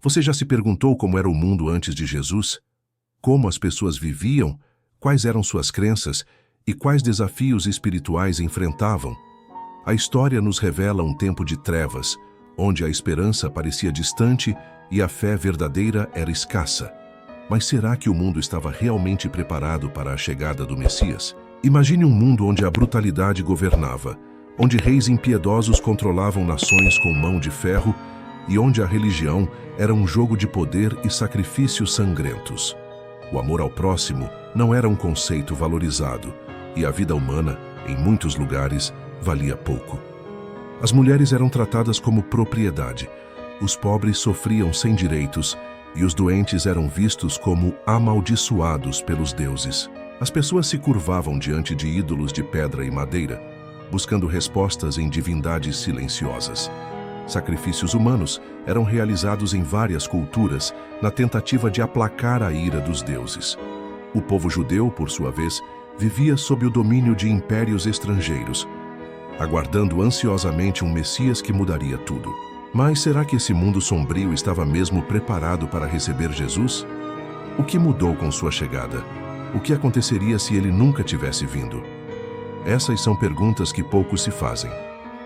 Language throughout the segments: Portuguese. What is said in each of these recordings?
Você já se perguntou como era o mundo antes de Jesus? Como as pessoas viviam? Quais eram suas crenças? E quais desafios espirituais enfrentavam? A história nos revela um tempo de trevas, onde a esperança parecia distante e a fé verdadeira era escassa. Mas será que o mundo estava realmente preparado para a chegada do Messias? Imagine um mundo onde a brutalidade governava, onde reis impiedosos controlavam nações com mão de ferro e onde a religião era um jogo de poder e sacrifícios sangrentos. O amor ao próximo não era um conceito valorizado e a vida humana, em muitos lugares, valia pouco. As mulheres eram tratadas como propriedade, os pobres sofriam sem direitos e os doentes eram vistos como amaldiçoados pelos deuses. As pessoas se curvavam diante de ídolos de pedra e madeira, buscando respostas em divindades silenciosas. Sacrifícios humanos eram realizados em várias culturas na tentativa de aplacar a ira dos deuses. O povo judeu, por sua vez, vivia sob o domínio de impérios estrangeiros, aguardando ansiosamente um Messias que mudaria tudo. Mas será que esse mundo sombrio estava mesmo preparado para receber Jesus? O que mudou com sua chegada? O que aconteceria se ele nunca tivesse vindo? Essas são perguntas que poucos se fazem.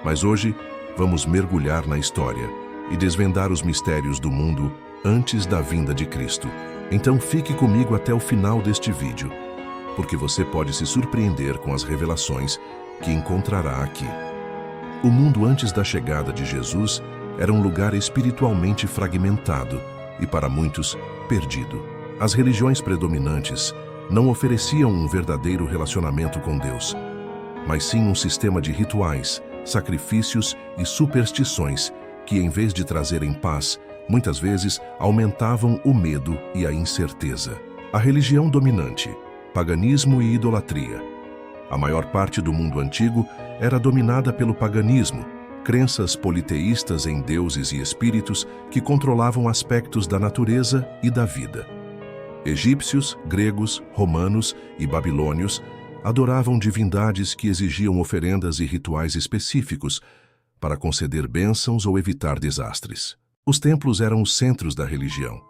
Mas hoje, vamos mergulhar na história e desvendar os mistérios do mundo antes da vinda de Cristo. Então fique comigo até o final deste vídeo, porque você pode se surpreender com as revelações que encontrará aqui. O mundo antes da chegada de Jesus era um lugar espiritualmente fragmentado e, para muitos, perdido. As religiões predominantes não ofereciam um verdadeiro relacionamento com Deus, mas sim um sistema de rituais, sacrifícios e superstições que, em vez de trazerem paz, muitas vezes aumentavam o medo e a incerteza. A religião dominante, paganismo e idolatria. A maior parte do mundo antigo era dominada pelo paganismo, crenças politeístas em deuses e espíritos que controlavam aspectos da natureza e da vida. Egípcios, gregos, romanos e babilônios adoravam divindades que exigiam oferendas e rituais específicos para conceder bênçãos ou evitar desastres. Os templos eram os centros da religião,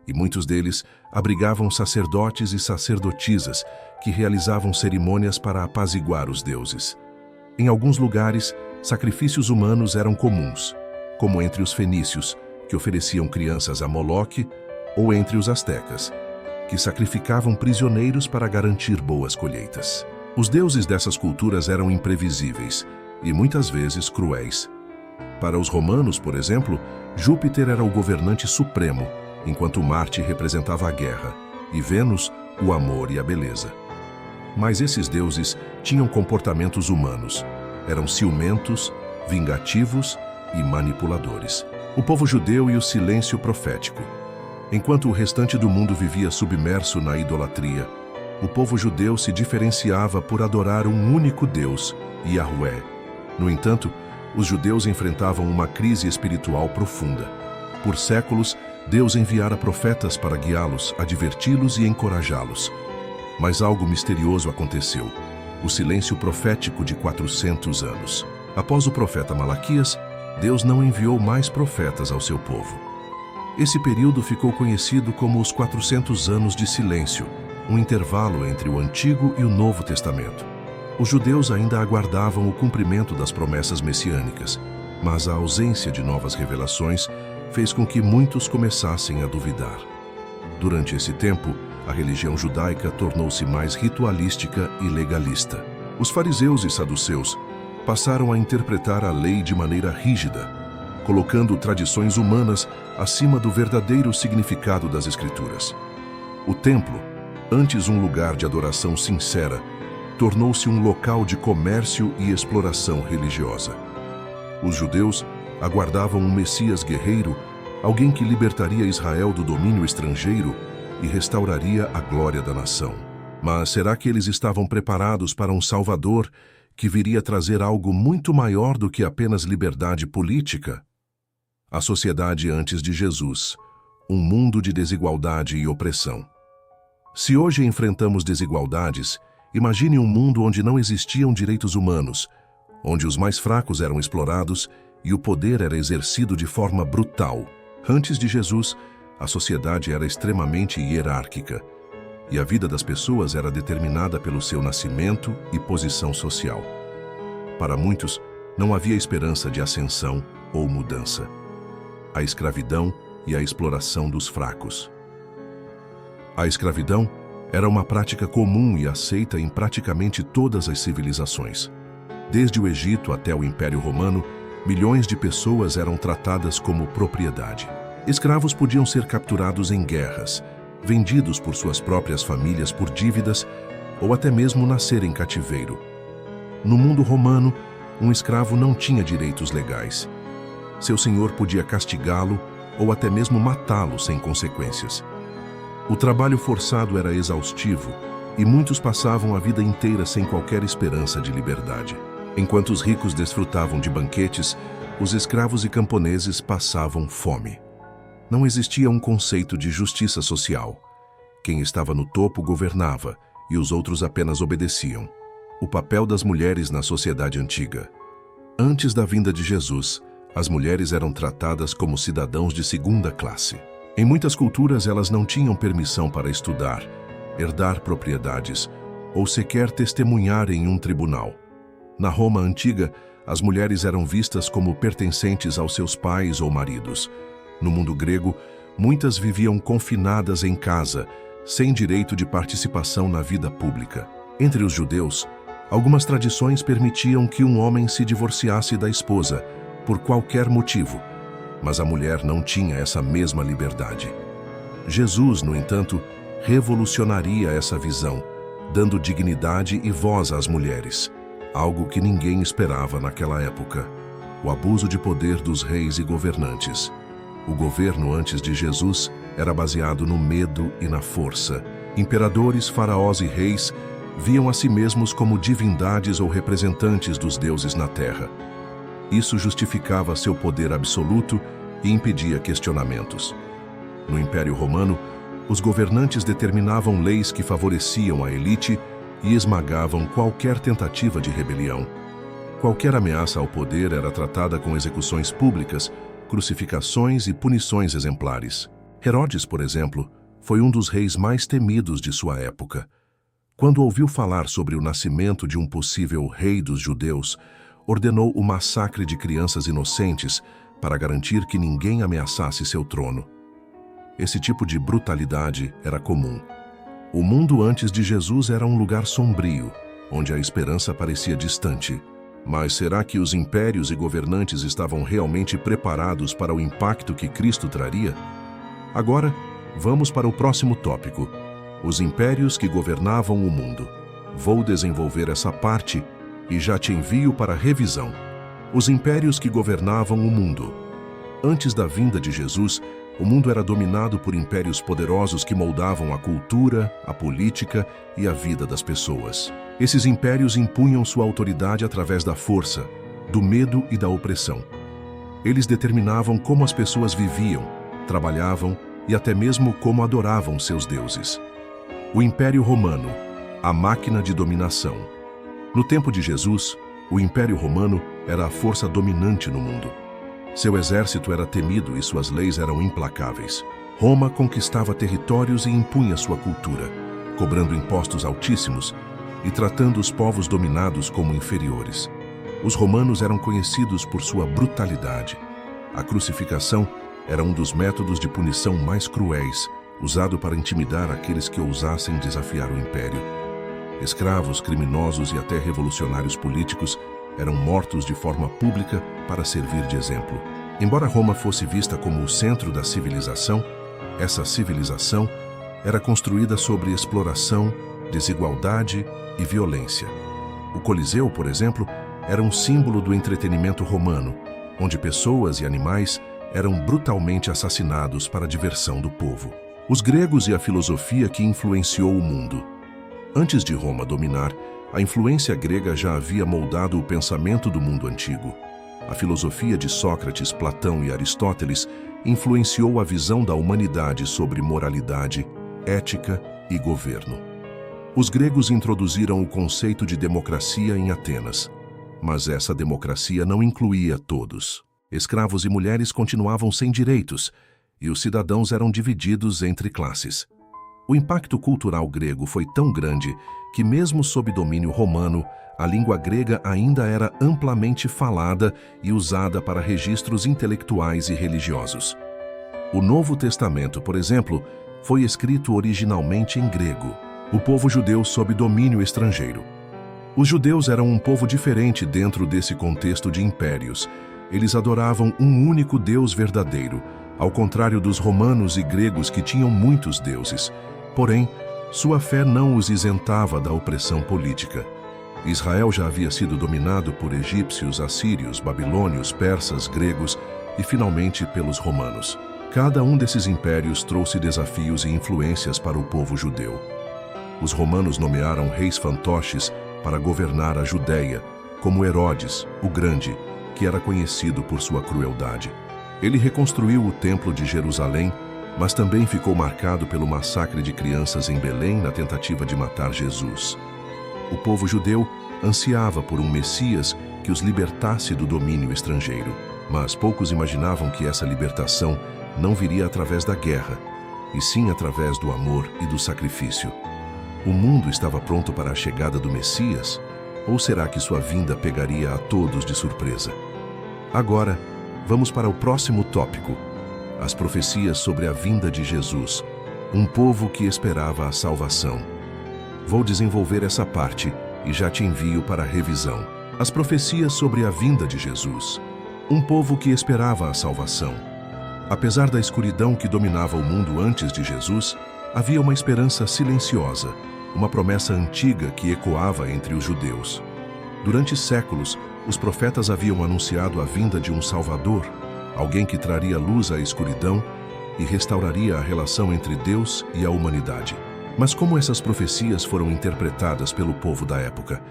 e muitos deles abrigavam sacerdotes e sacerdotisas que realizavam cerimônias para apaziguar os deuses. Em alguns lugares, sacrifícios humanos eram comuns, como entre os fenícios, que ofereciam crianças a Moloque, ou entre os astecas, que sacrificavam prisioneiros para garantir boas colheitas. Os deuses dessas culturas eram imprevisíveis e muitas vezes cruéis. Para os romanos, por exemplo, Júpiter era o governante supremo, enquanto Marte representava a guerra e Vênus o amor e a beleza. Mas esses deuses tinham comportamentos humanos, eram ciumentos, vingativos e manipuladores. O povo judeu e o silêncio profético. Enquanto o restante do mundo vivia submerso na idolatria, o povo judeu se diferenciava por adorar um único Deus, Yahvé. No entanto, os judeus enfrentavam uma crise espiritual profunda. Por séculos, Deus enviara profetas para guiá-los, adverti-los e encorajá-los. Mas algo misterioso aconteceu, o silêncio profético de 400 anos. Após o profeta Malaquias, Deus não enviou mais profetas ao seu povo. Esse período ficou conhecido como os 400 anos de silêncio, um intervalo entre o Antigo e o Novo Testamento. Os judeus ainda aguardavam o cumprimento das promessas messiânicas, mas a ausência de novas revelações fez com que muitos começassem a duvidar. Durante esse tempo, a religião judaica tornou-se mais ritualística e legalista. Os fariseus e saduceus passaram a interpretar a lei de maneira rígida, colocando tradições humanas acima do verdadeiro significado das Escrituras. O templo, antes um lugar de adoração sincera, tornou-se um local de comércio e exploração religiosa. Os judeus aguardavam um Messias guerreiro, alguém que libertaria Israel do domínio estrangeiro e restauraria a glória da nação. Mas será que eles estavam preparados para um Salvador que viria trazer algo muito maior do que apenas liberdade política? A sociedade antes de Jesus, um mundo de desigualdade e opressão. Se hoje enfrentamos desigualdades, imagine um mundo onde não existiam direitos humanos, onde os mais fracos eram explorados e o poder era exercido de forma brutal. Antes de Jesus, a sociedade era extremamente hierárquica, e a vida das pessoas era determinada pelo seu nascimento e posição social. Para muitos, não havia esperança de ascensão ou mudança. A escravidão e a exploração dos fracos. A escravidão era uma prática comum e aceita em praticamente todas as civilizações. Desde o Egito até o Império Romano, milhões de pessoas eram tratadas como propriedade. Escravos podiam ser capturados em guerras, vendidos por suas próprias famílias por dívidas ou até mesmo nascer em cativeiro. No mundo romano, um escravo não tinha direitos legais. Seu senhor podia castigá-lo ou até mesmo matá-lo sem consequências. O trabalho forçado era exaustivo e muitos passavam a vida inteira sem qualquer esperança de liberdade. Enquanto os ricos desfrutavam de banquetes, os escravos e camponeses passavam fome. Não existia um conceito de justiça social. Quem estava no topo governava e os outros apenas obedeciam. O papel das mulheres na sociedade antiga. Antes da vinda de Jesus, as mulheres eram tratadas como cidadãos de segunda classe. Em muitas culturas, elas não tinham permissão para estudar, herdar propriedades ou sequer testemunhar em um tribunal. Na Roma antiga, as mulheres eram vistas como pertencentes aos seus pais ou maridos. No mundo grego, muitas viviam confinadas em casa, sem direito de participação na vida pública. Entre os judeus, algumas tradições permitiam que um homem se divorciasse da esposa, por qualquer motivo, mas a mulher não tinha essa mesma liberdade. Jesus, no entanto, revolucionaria essa visão, dando dignidade e voz às mulheres, algo que ninguém esperava naquela época: o abuso de poder dos reis e governantes. O governo antes de Jesus era baseado no medo e na força. Imperadores, faraós e reis viam a si mesmos como divindades ou representantes dos deuses na terra. Isso justificava seu poder absoluto e impedia questionamentos. No Império Romano, os governantes determinavam leis que favoreciam a elite e esmagavam qualquer tentativa de rebelião. Qualquer ameaça ao poder era tratada com execuções públicas, crucificações e punições exemplares. Herodes, por exemplo, foi um dos reis mais temidos de sua época. Quando ouviu falar sobre o nascimento de um possível rei dos judeus, ordenou o massacre de crianças inocentes para garantir que ninguém ameaçasse seu trono. Esse tipo de brutalidade era comum. O mundo antes de Jesus era um lugar sombrio, onde a esperança parecia distante. Mas será que os impérios e governantes estavam realmente preparados para o impacto que Cristo traria? Agora, vamos para o próximo tópico: os impérios que governavam o mundo. Vou desenvolver essa parte e já te envio para revisão. Os impérios que governavam o mundo. Antes da vinda de Jesus, o mundo era dominado por impérios poderosos que moldavam a cultura, a política e a vida das pessoas. Esses impérios impunham sua autoridade através da força, do medo e da opressão. Eles determinavam como as pessoas viviam, trabalhavam e até mesmo como adoravam seus deuses. O Império Romano, a máquina de dominação. No tempo de Jesus, o Império Romano era a força dominante no mundo. Seu exército era temido e suas leis eram implacáveis. Roma conquistava territórios e impunha sua cultura, cobrando impostos altíssimos e tratando os povos dominados como inferiores. Os romanos eram conhecidos por sua brutalidade. A crucificação era um dos métodos de punição mais cruéis, usado para intimidar aqueles que ousassem desafiar o império. Escravos, criminosos e até revolucionários políticos eram mortos de forma pública para servir de exemplo. Embora Roma fosse vista como o centro da civilização, essa civilização era construída sobre exploração, desigualdade e violência. O Coliseu, por exemplo, era um símbolo do entretenimento romano, onde pessoas e animais eram brutalmente assassinados para a diversão do povo. Os gregos e a filosofia que influenciou o mundo. Antes de Roma dominar, a influência grega já havia moldado o pensamento do mundo antigo. A filosofia de Sócrates, Platão e Aristóteles influenciou a visão da humanidade sobre moralidade, ética e governo. Os gregos introduziram o conceito de democracia em Atenas, mas essa democracia não incluía todos. Escravos e mulheres continuavam sem direitos, e os cidadãos eram divididos entre classes. O impacto cultural grego foi tão grande que, mesmo sob domínio romano, a língua grega ainda era amplamente falada e usada para registros intelectuais e religiosos. O Novo Testamento, por exemplo, foi escrito originalmente em grego. O povo judeu sob domínio estrangeiro. Os judeus eram um povo diferente dentro desse contexto de impérios. Eles adoravam um único Deus verdadeiro, ao contrário dos romanos e gregos que tinham muitos deuses. Porém, sua fé não os isentava da opressão política. Israel já havia sido dominado por egípcios, assírios, babilônios, persas, gregos e, finalmente, pelos romanos. Cada um desses impérios trouxe desafios e influências para o povo judeu. Os romanos nomearam reis fantoches para governar a Judéia, como Herodes, o Grande, que era conhecido por sua crueldade. Ele reconstruiu o Templo de Jerusalém, mas também ficou marcado pelo massacre de crianças em Belém na tentativa de matar Jesus. O povo judeu ansiava por um Messias que os libertasse do domínio estrangeiro, mas poucos imaginavam que essa libertação não viria através da guerra, e sim através do amor e do sacrifício. O mundo estava pronto para a chegada do Messias? Ou será que sua vinda pegaria a todos de surpresa? Agora, vamos para o próximo tópico: as profecias sobre a vinda de Jesus, um povo que esperava a salvação. Vou desenvolver essa parte e já te envio para a revisão. As profecias sobre a vinda de Jesus, um povo que esperava a salvação. Apesar da escuridão que dominava o mundo antes de Jesus, havia uma esperança silenciosa, uma promessa antiga que ecoava entre os judeus. Durante séculos, os profetas haviam anunciado a vinda de um Salvador, alguém que traria luz à escuridão e restauraria a relação entre Deus e a humanidade. Mas como essas profecias foram interpretadas pelo povo da época?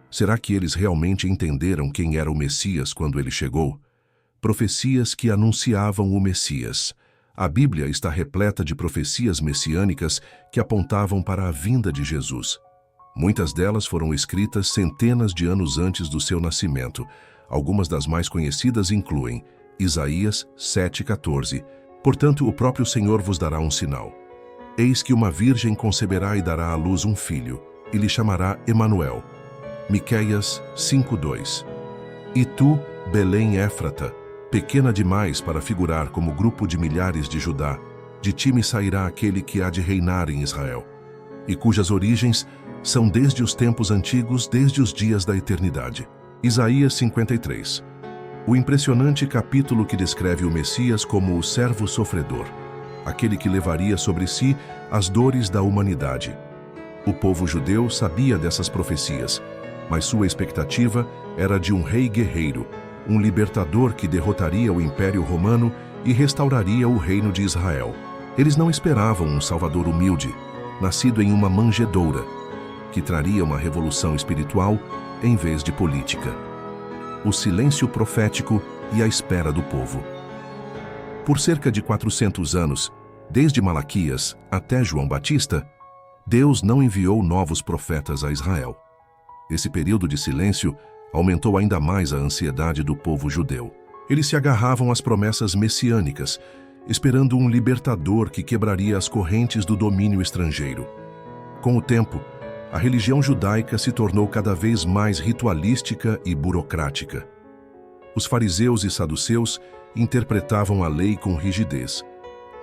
Será que eles realmente entenderam quem era o Messias quando ele chegou? Profecias que anunciavam o Messias. A Bíblia está repleta de profecias messiânicas que apontavam para a vinda de Jesus. Muitas delas foram escritas centenas de anos antes do seu nascimento. Algumas das mais conhecidas incluem Isaías 7,14. Portanto, o próprio Senhor vos dará um sinal. Eis que uma virgem conceberá e dará à luz um filho, e lhe chamará Emanuel. Miqueias 5,2. E tu, Belém Éfrata, pequena demais para figurar como grupo de milhares de Judá, de ti me sairá aquele que há de reinar em Israel, e cujas origens são desde os tempos antigos, desde os dias da eternidade. Isaías 53. O impressionante capítulo que descreve o Messias como o servo sofredor, aquele que levaria sobre si as dores da humanidade. O povo judeu sabia dessas profecias, mas sua expectativa era de um rei guerreiro, um libertador que derrotaria o Império Romano e restauraria o reino de Israel. Eles não esperavam um salvador humilde, nascido em uma manjedoura, que traria uma revolução espiritual em vez de política. O silêncio profético e a espera do povo. Por cerca de 400 anos, desde Malaquias até João Batista, Deus não enviou novos profetas a Israel. Esse período de silêncio aumentou ainda mais a ansiedade do povo judeu. Eles se agarravam às promessas messiânicas, esperando um libertador que quebraria as correntes do domínio estrangeiro. Com o tempo, a religião judaica se tornou cada vez mais ritualística e burocrática. Os fariseus e saduceus interpretavam a lei com rigidez,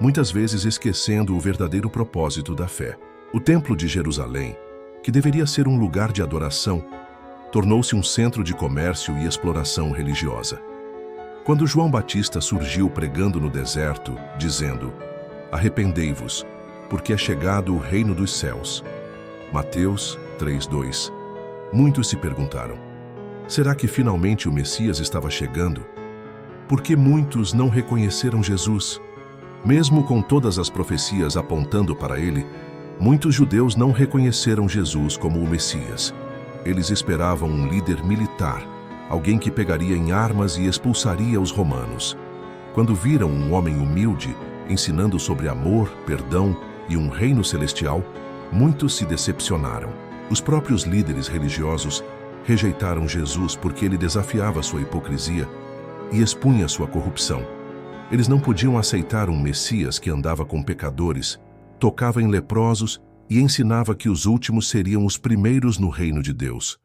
muitas vezes esquecendo o verdadeiro propósito da fé. O Templo de Jerusalém, que deveria ser um lugar de adoração, tornou-se um centro de comércio e exploração religiosa. Quando João Batista surgiu pregando no deserto, dizendo: "Arrependei-vos, porque é chegado o reino dos céus." Mateus 3:2. Muitos se perguntaram: será que finalmente o Messias estava chegando? Por que muitos não reconheceram Jesus? Mesmo com todas as profecias apontando para ele, muitos judeus não reconheceram Jesus como o Messias. Eles esperavam um líder militar, alguém que pegaria em armas e expulsaria os romanos. Quando viram um homem humilde, ensinando sobre amor, perdão e um reino celestial, muitos se decepcionaram. Os próprios líderes religiosos rejeitaram Jesus porque ele desafiava sua hipocrisia e expunha sua corrupção. Eles não podiam aceitar um Messias que andava com pecadores, tocava em leprosos e ensinava que os últimos seriam os primeiros no reino de Deus.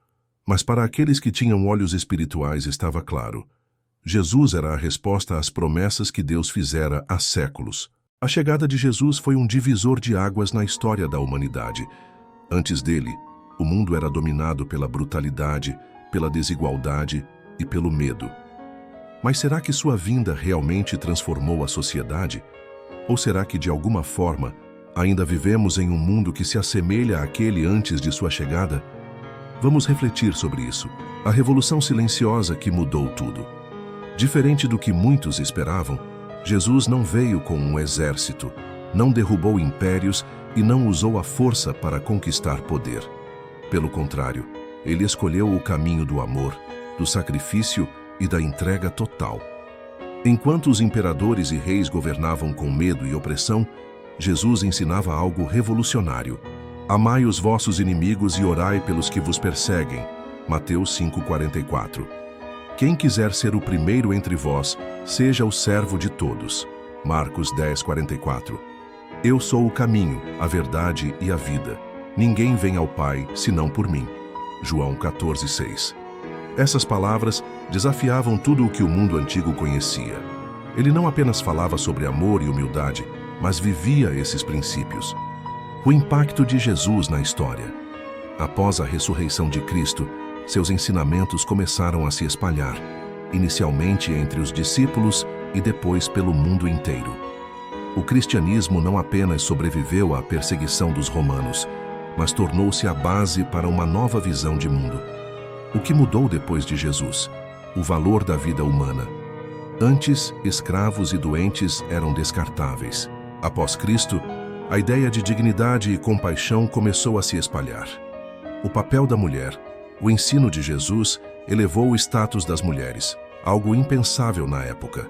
Mas para aqueles que tinham olhos espirituais estava claro. Jesus era a resposta às promessas que Deus fizera há séculos. A chegada de Jesus foi um divisor de águas na história da humanidade. Antes dele, o mundo era dominado pela brutalidade, pela desigualdade e pelo medo. Mas será que sua vinda realmente transformou a sociedade? Ou será que, de alguma forma, ainda vivemos em um mundo que se assemelha àquele antes de sua chegada? Vamos refletir sobre isso. A revolução silenciosa que mudou tudo. Diferente do que muitos esperavam, Jesus não veio com um exército, não derrubou impérios e não usou a força para conquistar poder. Pelo contrário, ele escolheu o caminho do amor, do sacrifício e da entrega total. Enquanto os imperadores e reis governavam com medo e opressão, Jesus ensinava algo revolucionário. Amai os vossos inimigos e orai pelos que vos perseguem. Mateus 5,44. Quem quiser ser o primeiro entre vós, seja o servo de todos. Marcos 10,44. Eu sou o caminho, a verdade e a vida. Ninguém vem ao Pai, senão por mim. João 14,6. Essas palavras desafiavam tudo o que o mundo antigo conhecia. Ele não apenas falava sobre amor e humildade, mas vivia esses princípios. O impacto de Jesus na história. Após a ressurreição de Cristo, seus ensinamentos começaram a se espalhar, inicialmente entre os discípulos e depois pelo mundo inteiro. O cristianismo não apenas sobreviveu à perseguição dos romanos, mas tornou-se a base para uma nova visão de mundo. O que mudou depois de Jesus? O valor da vida humana. Antes, escravos e doentes eram descartáveis. Após Cristo, a ideia de dignidade e compaixão começou a se espalhar. O papel da mulher. O ensino de Jesus elevou o status das mulheres, algo impensável na época.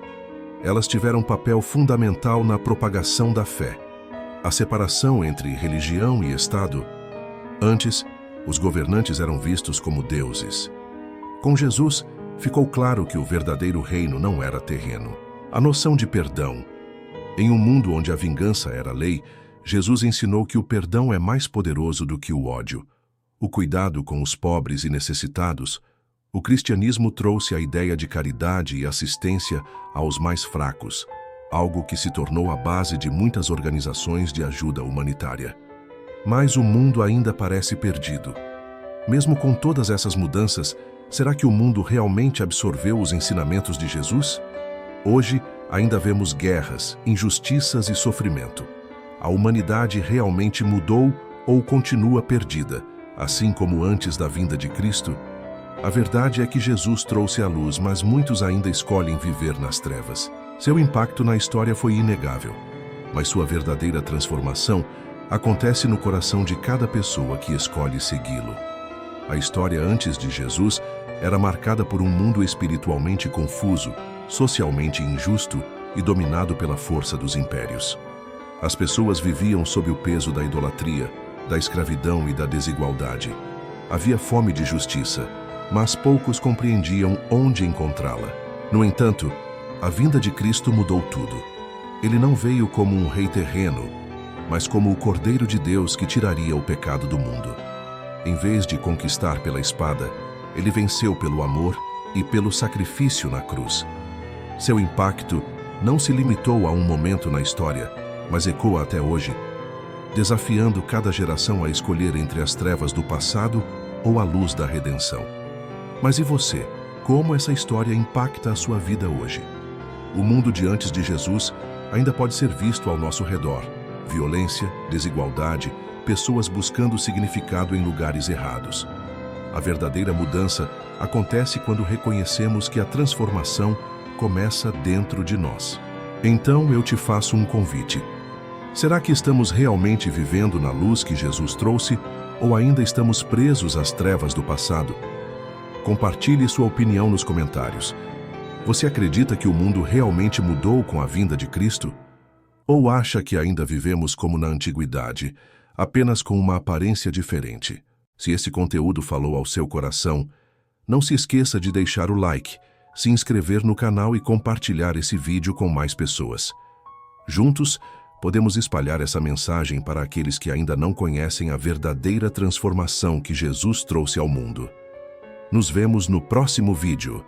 Elas tiveram um papel fundamental na propagação da fé. A separação entre religião e Estado. Antes, os governantes eram vistos como deuses. Com Jesus, ficou claro que o verdadeiro reino não era terreno. A noção de perdão. Em um mundo onde a vingança era lei, Jesus ensinou que o perdão é mais poderoso do que o ódio. O cuidado com os pobres e necessitados. O cristianismo trouxe a ideia de caridade e assistência aos mais fracos, algo que se tornou a base de muitas organizações de ajuda humanitária. Mas o mundo ainda parece perdido. Mesmo com todas essas mudanças, será que o mundo realmente absorveu os ensinamentos de Jesus? Hoje, ainda vemos guerras, injustiças e sofrimento. A humanidade realmente mudou ou continua perdida, assim como antes da vinda de Cristo? A verdade é que Jesus trouxe a luz, mas muitos ainda escolhem viver nas trevas. Seu impacto na história foi inegável, mas sua verdadeira transformação acontece no coração de cada pessoa que escolhe segui-lo. A história antes de Jesus era marcada por um mundo espiritualmente confuso, socialmente injusto e dominado pela força dos impérios. As pessoas viviam sob o peso da idolatria, da escravidão e da desigualdade. Havia fome de justiça, mas poucos compreendiam onde encontrá-la. No entanto, a vinda de Cristo mudou tudo. Ele não veio como um rei terreno, mas como o Cordeiro de Deus que tiraria o pecado do mundo. Em vez de conquistar pela espada, ele venceu pelo amor e pelo sacrifício na cruz. Seu impacto não se limitou a um momento na história, mas ecoa até hoje, desafiando cada geração a escolher entre as trevas do passado ou a luz da redenção. Mas e você? Como essa história impacta a sua vida hoje? O mundo de antes de Jesus ainda pode ser visto ao nosso redor. Violência, desigualdade, pessoas buscando significado em lugares errados. A verdadeira mudança acontece quando reconhecemos que a transformação começa dentro de nós. Então eu te faço um convite. Será que estamos realmente vivendo na luz que Jesus trouxe ou ainda estamos presos às trevas do passado? Compartilhe sua opinião nos comentários. Você acredita que o mundo realmente mudou com a vinda de Cristo? Ou acha que ainda vivemos como na antiguidade, apenas com uma aparência diferente? Se esse conteúdo falou ao seu coração, não se esqueça de deixar o like, se inscrever no canal e compartilhar esse vídeo com mais pessoas. Juntos, podemos espalhar essa mensagem para aqueles que ainda não conhecem a verdadeira transformação que Jesus trouxe ao mundo. Nos vemos no próximo vídeo.